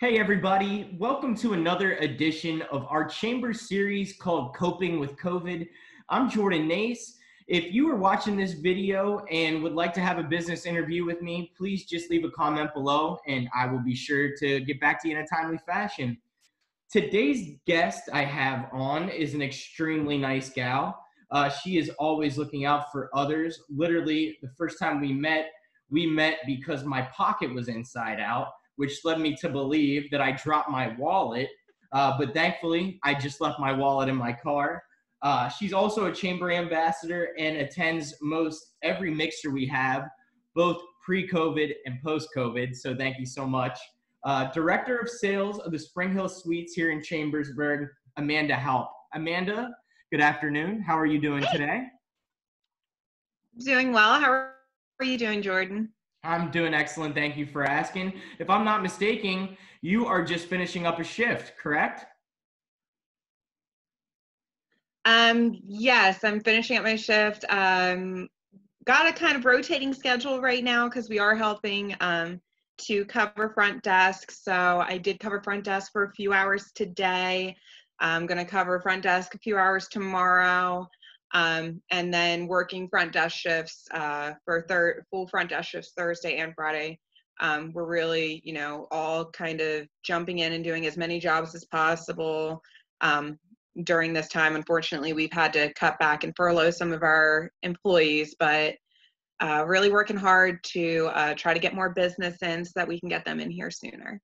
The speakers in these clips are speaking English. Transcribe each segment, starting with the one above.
Hey everybody, welcome to another edition of our chamber series called Coping with COVID. I'm Jordan Nace. If you are watching this video and would like to have a business interview with me, please just leave a comment below and I will be sure to get back to you in a timely fashion. Today's guest I have on is an extremely nice gal. She is always looking out for others. Literally, the first time we met because my pocket was inside out, which led me to believe that I dropped my wallet. But thankfully, I just left my wallet in my car. She's also a chamber ambassador and attends most every mixer we have, both pre-COVID and post-COVID. So thank you so much. Director of Sales of the Spring Hill Suites here in Chambersburg, Amanda Haupt. Amanda, good afternoon. How are you doing today? Doing well. How are you doing, Jordan? I'm doing excellent. Thank you for asking. If I'm not mistaken, you are just finishing up a shift, correct? Yes, I'm finishing up my shift. Got a kind of rotating schedule right now because we are helping to cover front desk. So I did cover front desk for a few hours today. I'm going to cover front desk a few hours tomorrow. And then working front desk shifts for full front desk shifts Thursday and Friday. We're really, all kind of jumping in and doing as many jobs as possible. During this time, unfortunately, we've had to cut back and furlough some of our employees, but really working hard to try to get more business in so that we can get them in here sooner.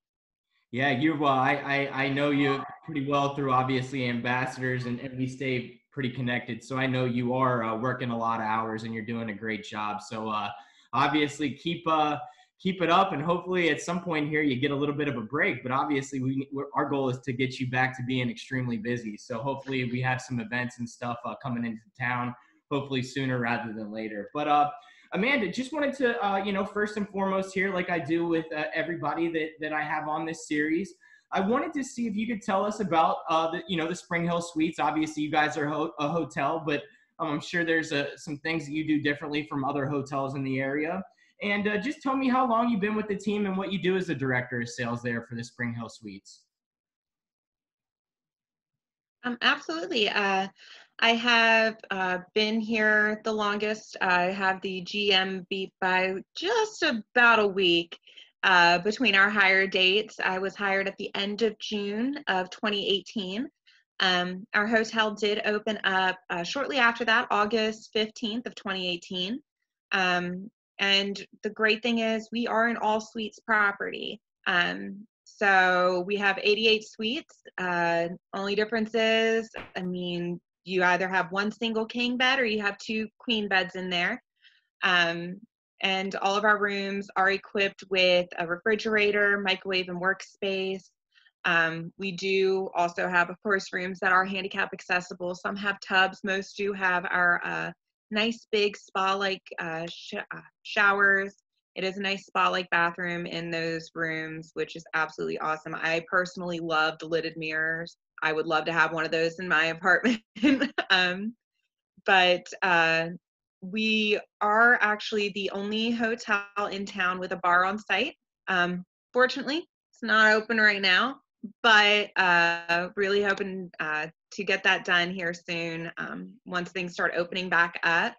Yeah, I know you pretty well through obviously ambassadors and we stay pretty connected. So I know you are working a lot of hours and you're doing a great job. So obviously keep it up and hopefully at some point here you get a little bit of a break. But obviously our goal is to get you back to being extremely busy. So hopefully we have some events and stuff coming into town, hopefully sooner rather than later. But Amanda, just wanted to, first and foremost here, like I do with everybody that I have on this series, I wanted to see if you could tell us about, the Spring Hill Suites. Obviously, you guys are a hotel, but I'm sure there's some things that you do differently from other hotels in the area. And just tell me how long you've been with the team and what you do as the director of sales there for the Spring Hill Suites. Absolutely. I have been here the longest. I have the GM beat by just about a week between our hire dates. I was hired at the end of June of 2018. Our hotel did open up shortly after that, August 15th of 2018. And the great thing is we are an all suites property. So we have 88 suites. Only difference is, you either have one single king bed or you have two queen beds in there. And all of our rooms are equipped with a refrigerator, microwave, and workspace. We do also have, of course, rooms that are handicap accessible. Some have tubs. Most do have our nice big spa-like showers. It is a nice spa-like bathroom in those rooms, which is absolutely awesome. I personally love the lidded mirrors. I would love to have one of those in my apartment. But we are actually the only hotel in town with a bar on site. Fortunately, it's not open right now, but really hoping to get that done here soon once things start opening back up.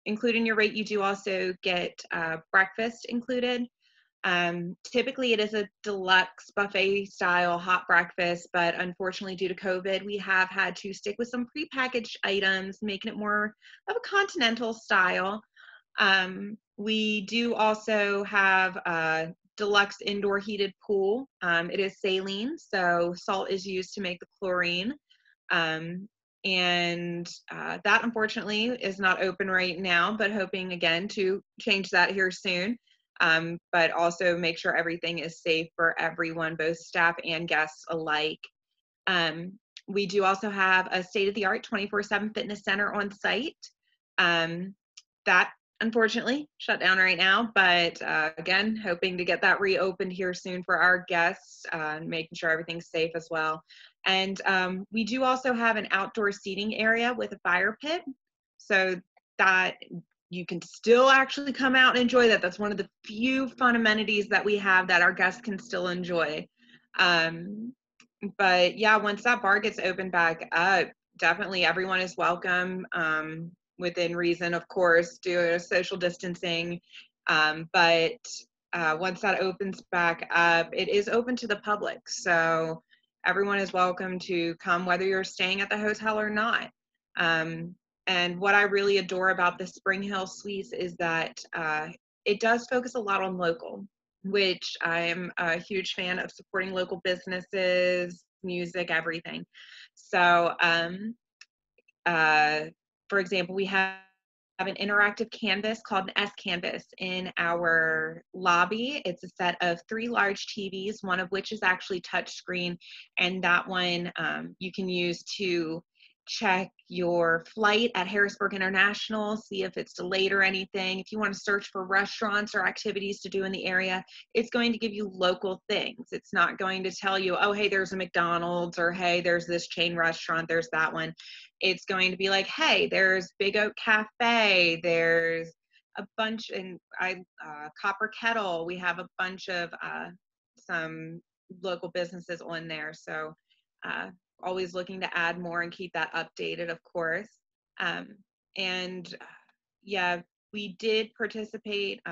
Including your rate, you do also get breakfast included. Typically, it is a deluxe buffet style hot breakfast, but unfortunately, due to COVID, we have had to stick with some prepackaged items, making it more of a continental style. We do also have a deluxe indoor heated pool. It is saline, so salt is used to make the chlorine. And that unfortunately is not open right now, but hoping again to change that here soon. But also make sure everything is safe for everyone, both staff and guests alike. We do also have a state-of-the-art 24/7 fitness center on site. That unfortunately shut down right now, but again, hoping to get that reopened here soon for our guests, making sure everything's safe as well. And we do also have an outdoor seating area with a fire pit. So that you can still actually come out and enjoy that. That's one of the few fun amenities that we have that our guests can still enjoy. But yeah, once that bar gets opened back up, definitely everyone is welcome, within reason, of course, due to social distancing. But once that opens back up, it is open to the public. So everyone is welcome to come, whether you're staying at the hotel or not. And what I really adore about the Spring Hill Suites is that it does focus a lot on local, which I am a huge fan of, supporting local businesses, music, everything. So, for example, we have an interactive canvas called an S Canvas in our lobby. It's a set of 3 large TVs, one of which is actually touchscreen, and that one you can use to check your flight at Harrisburg International, see if it's delayed or anything. If you want to search for restaurants or activities to do in the area, it's going to give you local things. It's not going to tell you, oh, hey, there's a McDonald's, or hey, there's this chain restaurant, there's that one. It's going to be like, hey, there's Big Oak Cafe, there's a bunch, and Copper Kettle, we have a bunch of some local businesses on there. So always looking to add more and keep that updated, of course. And yeah, we did participate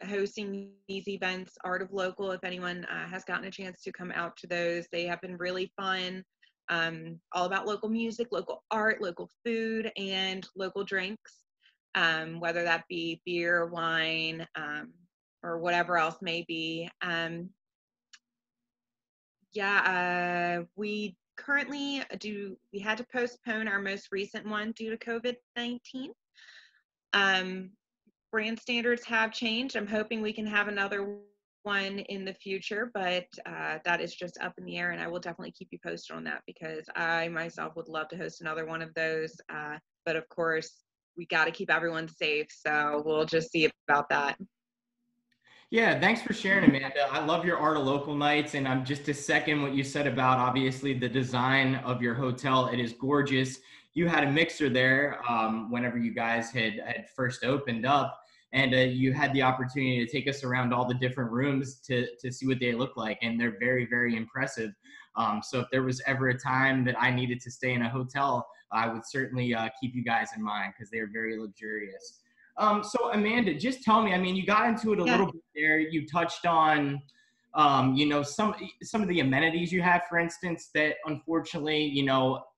hosting these events, Art of Local. If anyone has gotten a chance to come out to those, they have been really fun. All about local music, local art, local food, and local drinks, whether that be beer, wine, or whatever else may be. We currently we had to postpone our most recent one due to COVID-19. Brand standards have changed. I'm hoping we can have another one in the future, but that is just up in the air, and I will definitely keep you posted on that, because I myself would love to host another one of those. But of course, we got to keep everyone safe, so we'll just see about that. Yeah, thanks for sharing, Amanda. I love your Art of Local nights, and I'm just to second what you said about obviously the design of your hotel. It is gorgeous. You had a mixer there whenever you guys had first opened up, and you had the opportunity to take us around all the different rooms to see what they look like, and they're very, very impressive. So if there was ever a time that I needed to stay in a hotel, I would certainly keep you guys in mind, because they are very luxurious. So Amanda, just tell me, I mean, you got into it a Yeah. little bit there. You touched on, some of the amenities you have, for instance, that unfortunately,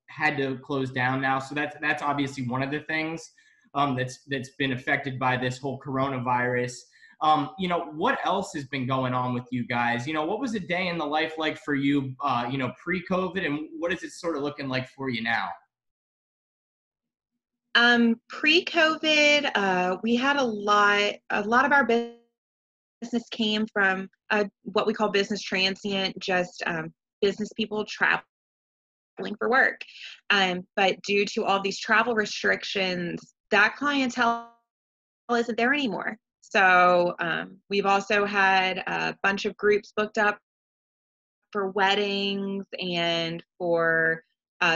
had to close down now. So that's obviously one of the things that's been affected by this whole coronavirus. What else has been going on with you guys? What was a day in the life like for you, pre-COVID, and what is it sort of looking like for you now? Pre-COVID, we had a lot of our business came from what we call business transient, just business people traveling for work. But due to all these travel restrictions, that clientele isn't there anymore. So we've also had a bunch of groups booked up for weddings and for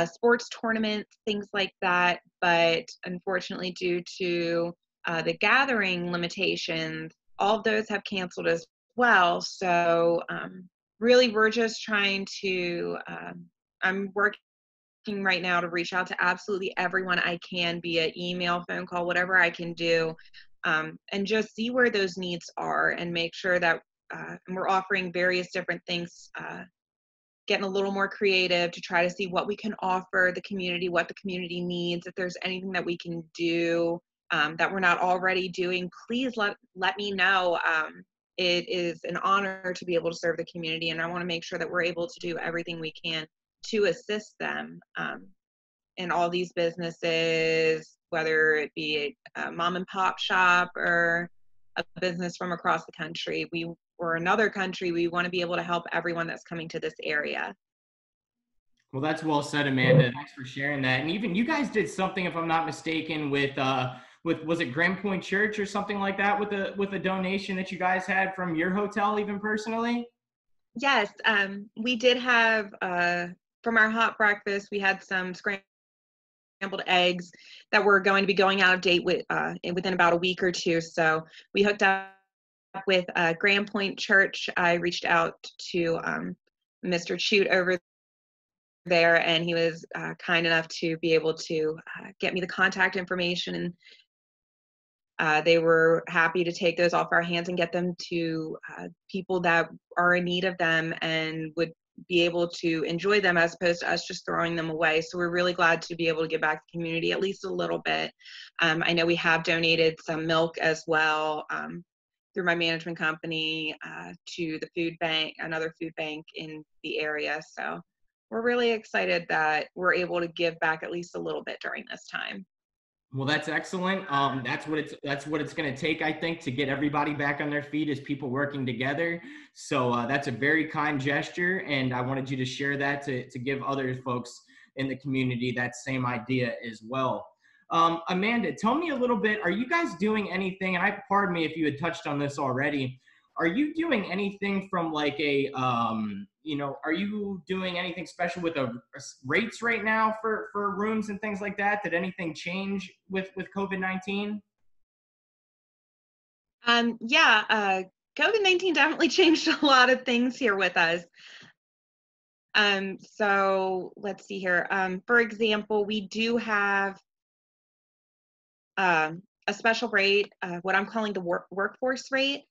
sports tournaments, things like that. But unfortunately, due to the gathering limitations, all of those have canceled as well. So really, we're just trying to, I'm working right now to reach out to absolutely everyone I can via email, phone call, whatever I can do, and just see where those needs are and make sure that and we're offering various different things, getting a little more creative to try to see what we can offer the community, what the community needs. If there's anything that we can do that we're not already doing, please let me know. It is an honor to be able to serve the community, and I want to make sure that we're able to do everything we can to assist them in all these businesses, whether it be a mom and pop shop or a business from across the country. Or another country, we want to be able to help everyone that's coming to this area. Well, that's well said, Amanda. Thanks for sharing that. And even you guys did something, if I'm not mistaken, with was it Grand Point Church or something like that, with a donation that you guys had from your hotel, even personally? Yes, we did have from our hot breakfast, we had some scrambled scrambled eggs that were going to be going out of date within about a week or two. So we hooked up with Grand Point Church. I reached out to Mr. Chute over there, and he was kind enough to be able to get me the contact information, and they were happy to take those off our hands and get them to people that are in need of them and would be able to enjoy them, as opposed to us just throwing them away. So we're really glad to be able to give back to the community at least a little bit. I know we have donated some milk as well through my management company to the food bank, another food bank in the area. So we're really excited that we're able to give back at least a little bit during this time. Well, that's excellent. That's what it's going to take, I think, to get everybody back on their feet, is people working together. So that's a very kind gesture, and I wanted you to share that to give other folks in the community that same idea as well. Amanda, tell me a little bit. Are you guys doing anything? And pardon me if you had touched on this already. Are you doing anything from like are you doing anything special with rates right now for rooms and things like that? Did anything change with COVID-19? Yeah, COVID-19 definitely changed a lot of things here with us. So let's see here. For example, we do have a special rate, what I'm calling the workforce rate.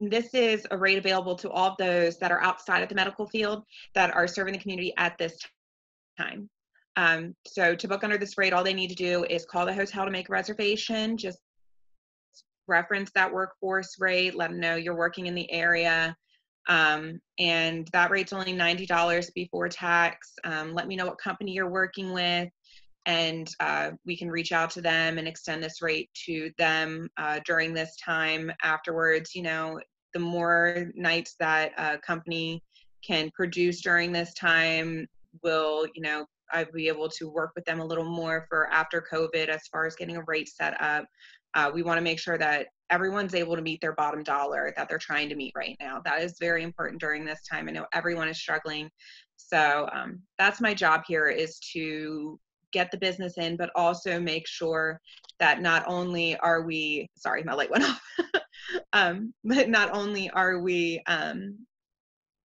This is a rate available to all of those that are outside of the medical field that are serving the community at this time. So to book under this rate, all they need to do is call the hotel to make a reservation, just reference that workforce rate, let them know you're working in the area. And that rate's only $90 before tax. Let me know what company you're working with, and we can reach out to them and extend this rate to them during this time. Afterwards, the more nights that a company can produce during this time will, I'll be able to work with them a little more for after COVID as far as getting a rate set up. We want to make sure that everyone's able to meet their bottom dollar that they're trying to meet right now. That is very important during this time. I know everyone is struggling. So that's my job here, is to get the business in, but also make sure that not only are we, sorry, my light went off, but not only are we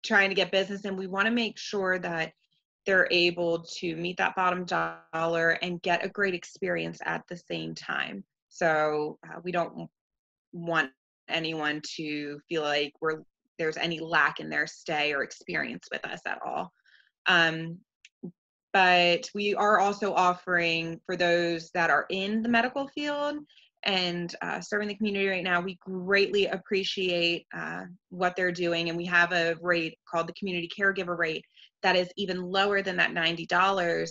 trying to get business in, we want to make sure that they're able to meet that bottom dollar and get a great experience at the same time. So we don't want anyone to feel like there's any lack in their stay or experience with us at all. But we are also offering, for those that are in the medical field and serving the community right now, we greatly appreciate what they're doing. And we have a rate called the community caregiver rate that is even lower than that $90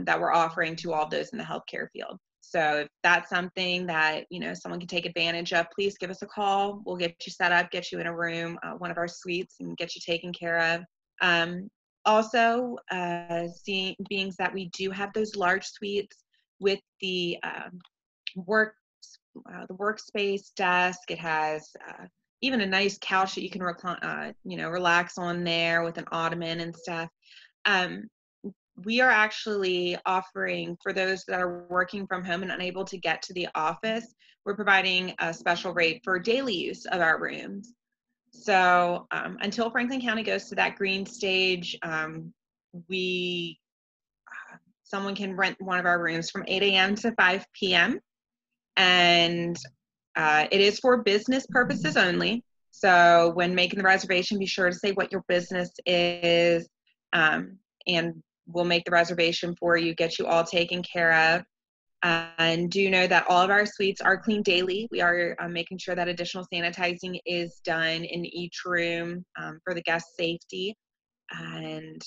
that we're offering to all those in the healthcare field. So if that's something that, someone can take advantage of, please give us a call. We'll get you set up, get you in a room, one of our suites, and get you taken care of. Also, being that we do have those large suites with the workspace desk, it has even a nice couch that you can relax on there with an ottoman and stuff. We are actually offering, for those that are working from home and unable to get to the office, we're providing a special rate for daily use of our rooms. So until Franklin County goes to that green stage, someone can rent one of our rooms from 8 a.m. to 5 p.m. And it is for business purposes only. So when making the reservation, be sure to say what your business is, and we'll make the reservation for you, get you all taken care of. And do know that all of our suites are cleaned daily. We are making sure that additional sanitizing is done in each room for the guest safety. And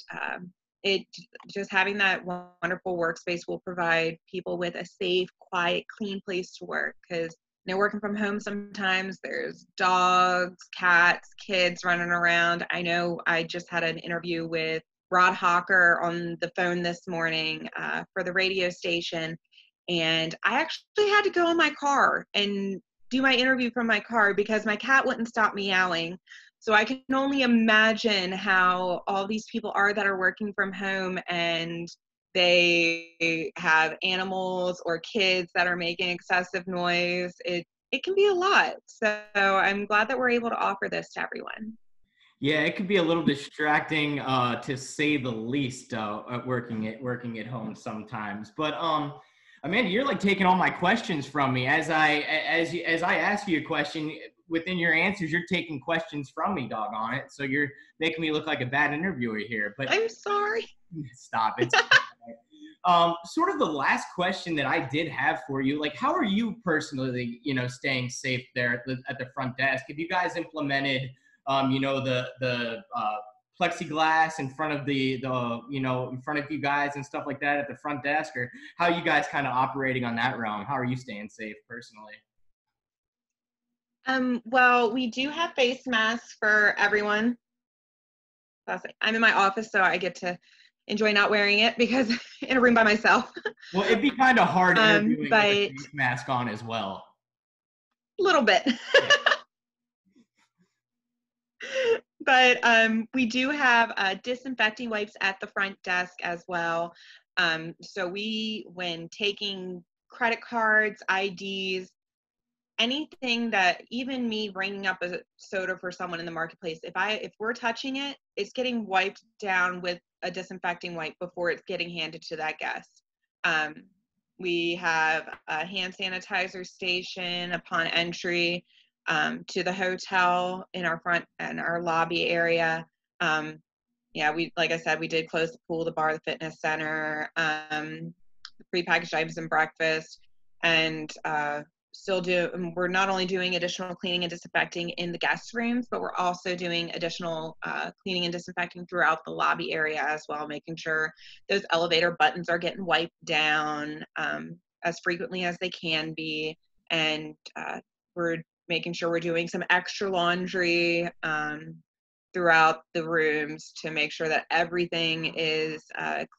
just having that wonderful workspace will provide people with a safe, quiet, clean place to work. Because working from home, sometimes there's dogs, cats, kids running around. I know I just had an interview with Rod Hawker on the phone this morning for the radio station. And I actually had to go in my car and do my interview from my car because my cat wouldn't stop meowing. So I can only imagine how all these people are that are working from home and they have animals or kids that are making excessive noise. It can be a lot. So I'm glad that we're able to offer this to everyone. Yeah, it could be a little distracting, to say the least, at working at home sometimes. But Amanda, you're like taking all my questions from me as I ask you a question. Within your answers, you're taking questions from me, doggone it. So you're making me look like a bad interviewer here. But I'm sorry. stop. It's sort of the last question that I did have for you. Like, how are you personally, staying safe there at the front desk? Have you guys implemented, the plexiglass in front of in front of you guys and stuff like that at the front desk, or how are you guys kind of operating on that realm? How are you staying safe personally? Well, we do have face masks for everyone. I'm in my office, so I get to enjoy not wearing it because in a room by myself. Well, it'd be kind of hard interviewing with a But face mask on as well. a little bit. Yeah. But we do have disinfecting wipes at the front desk as well. So when taking credit cards, IDs, anything that, even me bringing up a soda for someone in the marketplace, if we're touching it, it's getting wiped down with a disinfecting wipe before it's getting handed to that guest. We have a hand sanitizer station upon entry to the hotel in our front and our lobby area. Yeah, like I said, we did close the pool, the bar, the fitness center, the prepackaged items and breakfast, and we're not only doing additional cleaning and disinfecting in the guest rooms, but we're also doing additional cleaning and disinfecting throughout the lobby area as well, making sure those elevator buttons are getting wiped down as frequently as they can be. And we're making sure we're doing some extra laundry throughout the rooms to make sure that everything is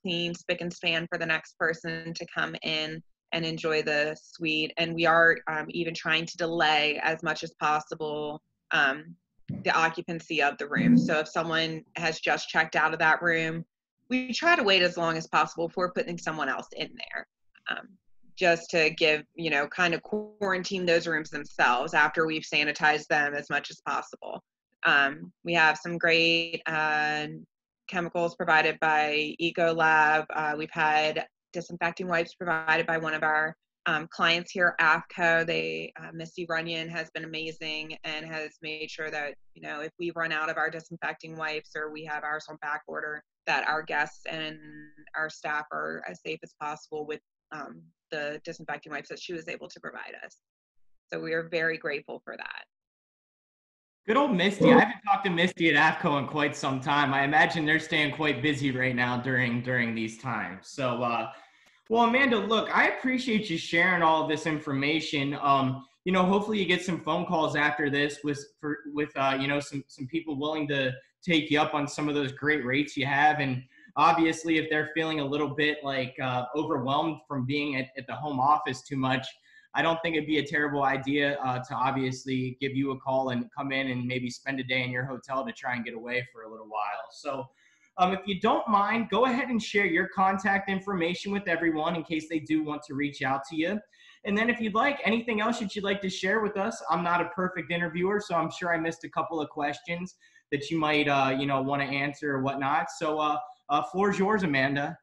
clean, spick and span for the next person to come in and enjoy the suite. And we are even trying to delay as much as possible the occupancy of the room. So if someone has just checked out of that room, we try to wait as long as possible before putting someone else in there, just to give, kind of quarantine those rooms themselves after we've sanitized them as much as possible. We have some great chemicals provided by Ecolab. We've had disinfecting wipes provided by one of our clients here, AFCO. Misty Runyon has been amazing and has made sure that, if we run out of our disinfecting wipes or we have ours on back order, that our guests and our staff are as safe as possible with the disinfecting wipes that she was able to provide us. So we are very grateful for that. Good old Misty. I haven't talked to Misty at AFCO in quite some time. I imagine they're staying quite busy right now during these times. So, well, Amanda, look, I appreciate you sharing all of this information. Hopefully you get some phone calls after this with some people willing to take you up on some of those great rates you have. And obviously, if they're feeling a little bit like overwhelmed from being at the home office too much, I don't think it'd be a terrible idea to obviously give you a call and come in and maybe spend a day in your hotel to try and get away for a little while. So if you don't mind, go ahead and share your contact information with everyone in case they do want to reach out to you. And then if you'd like anything else that you'd like to share with us, I'm not a perfect interviewer, so I'm sure I missed a couple of questions that you might want to answer or whatnot. So floor's yours, Amanda.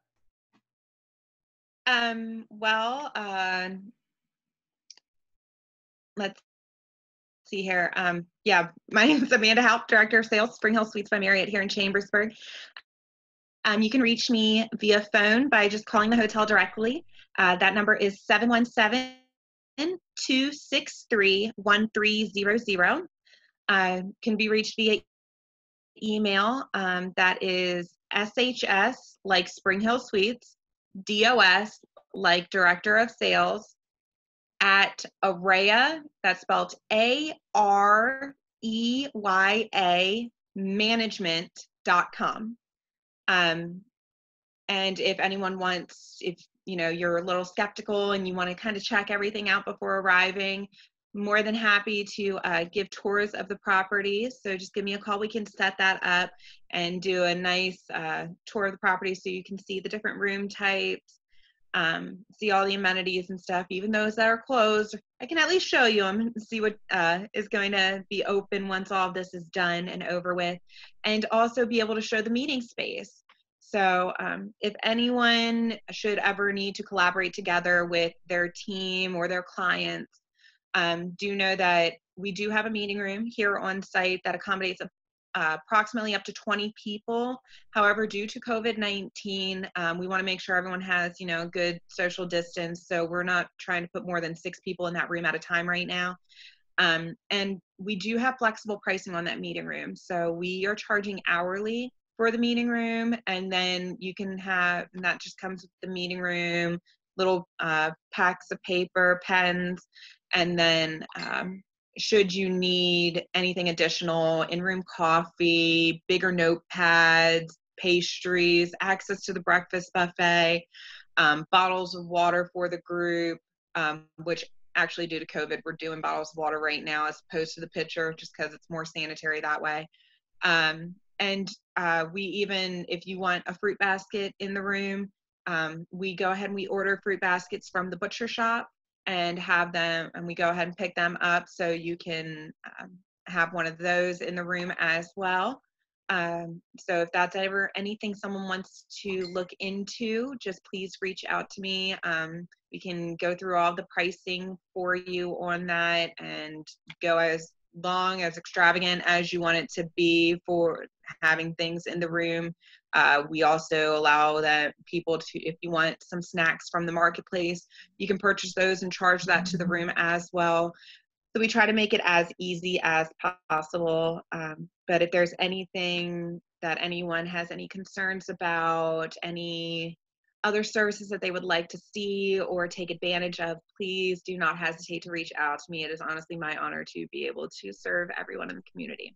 Well, let's see here. Yeah, my name is Amanda Haupt, Director of Sales, Spring Hill Suites by Marriott here in Chambersburg. You can reach me via phone by just calling the hotel directly. That number is 717-263-1300. Can be reached via email. That is SHS, like Spring Hill Suites, DOS, like Director of Sales, at Areya, that's spelled AREYA, management.com. And if anyone wants, if you're a little skeptical and you want to kind of check everything out before arriving, more than happy to give tours of the property. So just give me a call. We can set that up and do a nice tour of the property so you can see the different room types, see all the amenities and stuff, even those that are closed. I can at least show you them and see what is going to be open once all of this is done and over with, and also be able to show the meeting space. So if anyone should ever need to collaborate together with their team or their clients, do know that we do have a meeting room here on site that accommodates approximately up to 20 people. However, due to COVID-19, we want to make sure everyone has, good social distance. So we're not trying to put more than 6 people in that room at a time right now. And we do have flexible pricing on that meeting room. So we are charging hourly for the meeting room, and then you can have, and that just comes with the meeting room, little packs of paper, pens, and then should you need anything additional, in-room coffee, bigger notepads, pastries, access to the breakfast buffet, bottles of water for the group, which actually due to COVID, we're doing bottles of water right now as opposed to the pitcher just because it's more sanitary that way. And we even, if you want a fruit basket in the room, we go ahead and we order fruit baskets from the butcher shop and have them, and we go ahead and pick them up so you can have one of those in the room as well. So if that's ever anything someone wants to look into, just please reach out to me. We can go through all the pricing for you on that and go as long, as extravagant as you want it to be for having things in the room. We also allow that people to, if you want some snacks from the marketplace, you can purchase those and charge that to the room as well. So we try to make it as easy as possible. But if there's anything that anyone has any concerns about, any other services that they would like to see or take advantage of, please do not hesitate to reach out to me. It is honestly my honor to be able to serve everyone in the community.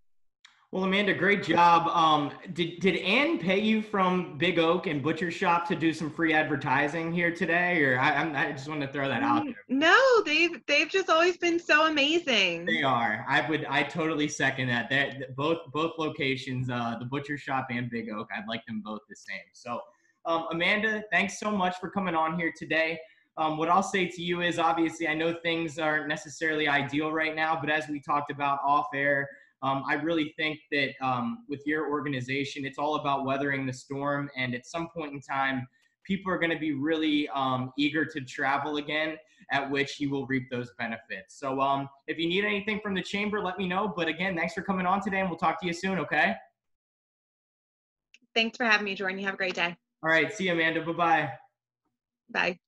Well, Amanda, great job. Did Ann pay you from Big Oak and Butcher Shop to do some free advertising here today, or I just wanted to throw that out there? No, they've just always been so amazing. They are. I totally second that. That both locations, the Butcher Shop and Big Oak, I'd like them both the same. So, Amanda, thanks so much for coming on here today. What I'll say to you is, obviously, I know things aren't necessarily ideal right now, but as we talked about off air, I really think that with your organization, it's all about weathering the storm. And at some point in time, people are going to be really eager to travel again, at which you will reap those benefits. So if you need anything from the chamber, let me know. But again, thanks for coming on today, and we'll talk to you soon, okay? Thanks for having me, Jordan. You have a great day. All right. See you, Amanda. Bye-bye. Bye.